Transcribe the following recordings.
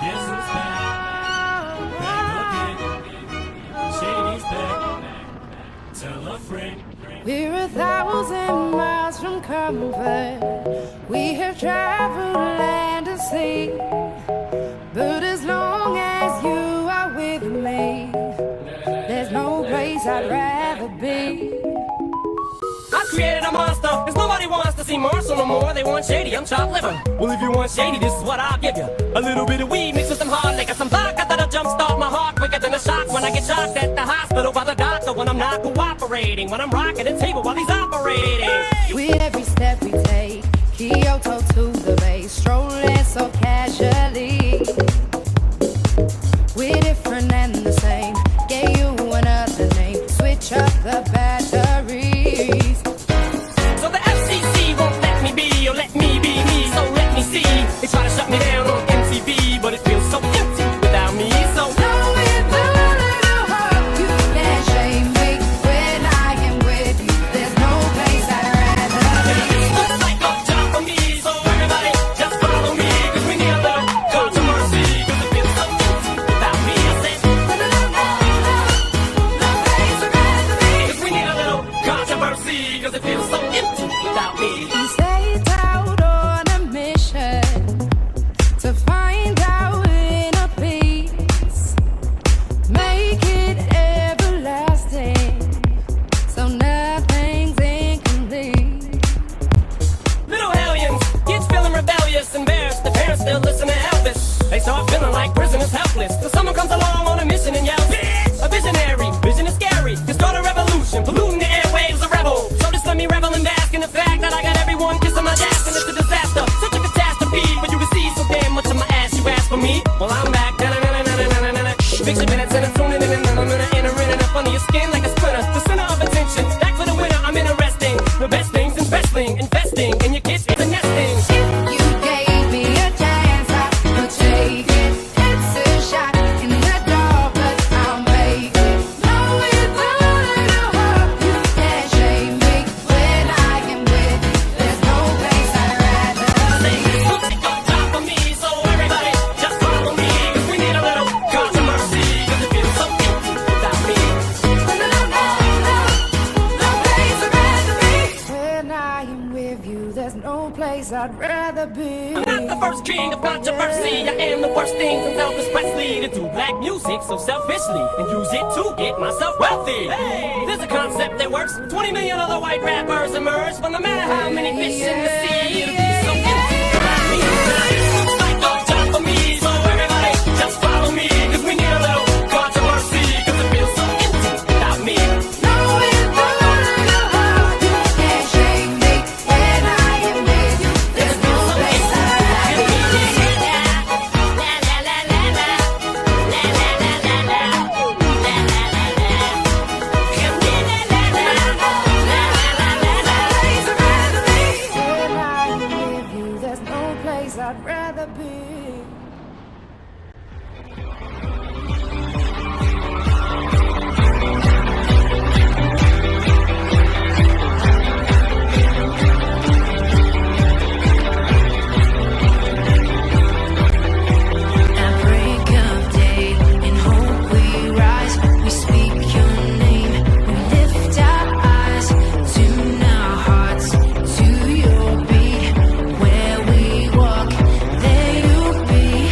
Guess who's back? Back again. Shady's back. Tell a friend. We're 1,000 miles from comfort. We have traveled land and sea. But as long as you are with me, there's no place I'd rather be. I created a monster, cause nobody wants to see Marshall no more. They want shady, I'm chopped liver. Well, if you want shady, this is what I'll give you. A little bit of weed mixed with some hard liquor, some vodka that'll jumpstart my heart quicker than a shock when I get shocked at the hospital by the doctor when I'm not cooperating, when I'm rocking the table while he's operating. With every step we take, Kyoto to the bay, strolling so casually. We're different and the same, gave you another name, switch up the batteries. So the FCC won't let me be, or let me be me, so let me see. They try to shut me down on MTV, but it feels so empty without me, so well, I'm back. Picture minutes and I'm tuning in and I'm gonna enter in and up under your skin like a splinter. The center of attention, back for the winner. I'm interesting. The best things in wrestling, investing in your kids, it's a nesting. If you gave me a chance, I would take it. It's a shot in the dark, but I'll make it. No, without a hope, you can't shame me. When I am with you, there's no place I'd rather be. Take a job for me, so everybody just follow me. Cause we need a little controversy. Cause it feels so empty without me. No place I'd rather be. When I am with you, there's no place I'd rather be. I'm not the first king of controversy. I am the worst thing from Elvis Presley to do black music so selfishly and use it to get myself wealthy. Hey, there's a concept that works. 20 million other white rappers emerge, but no matter how many fish in the sea, it'll be so empty without me. Like a job for me, so everybody just follow me. Cause we need a little controversy. Cause it feels so empty without me. No, without a hope, you can't shame me. When I am with you, there's no place I'd rather be. When I am with you, there's no place I'd rather be. At break of day, in hope we rise. We speak your name, we lift our eyes, tune our hearts to your beat. Where we walk, there you'll be.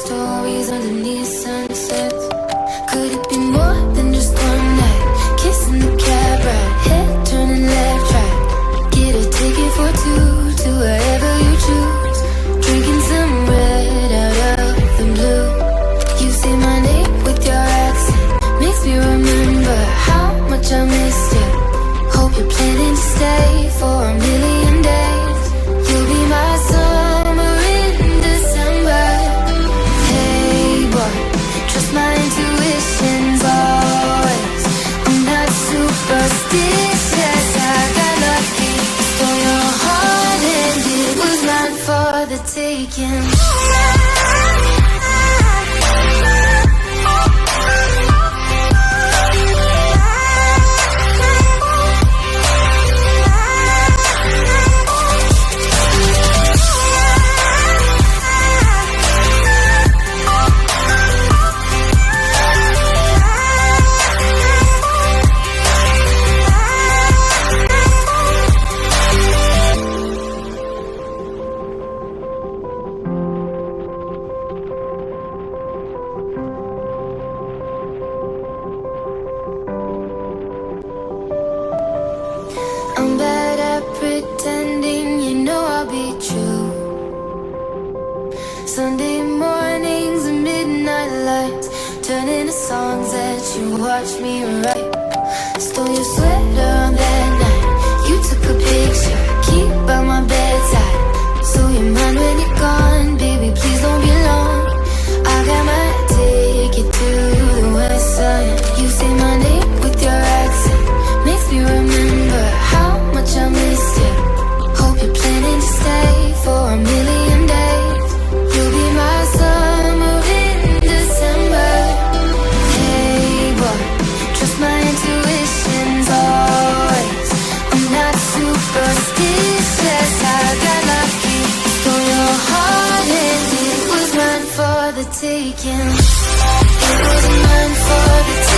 stories underneath sunsets. Could it be more than just one night? Kissing the cab ride, head turning left, right. Get a ticket for two to wherever you choose. Drinking some red out of the blue. You say my name with your accent, makes me remember how much I missed you. Hope you're planning to stay for a million days. You'll be my summer in December. Hey boy, trust my intuitions always. I'm not superstitious, I got lucky. Stole your heart and it was mine for the taking. I'm bad at pretending, you know I'll be true. Sunday mornings and midnight lights turn into songs that you watch me write. Stole your sweater on that night, you took a picture, keep by my bedside. So you're mine when you're gone, baby, please don't be long. I got my ticket to the west side. You say my name with your accent, makes me remember how much I missed you. Hope you're planning to stay for a million days. You'll be my summer in December. Hey boy, trust my intuitions always. I'm not superstitious, I got lucky. Stole your heart and it was mine for the taking. It was mine for the taking.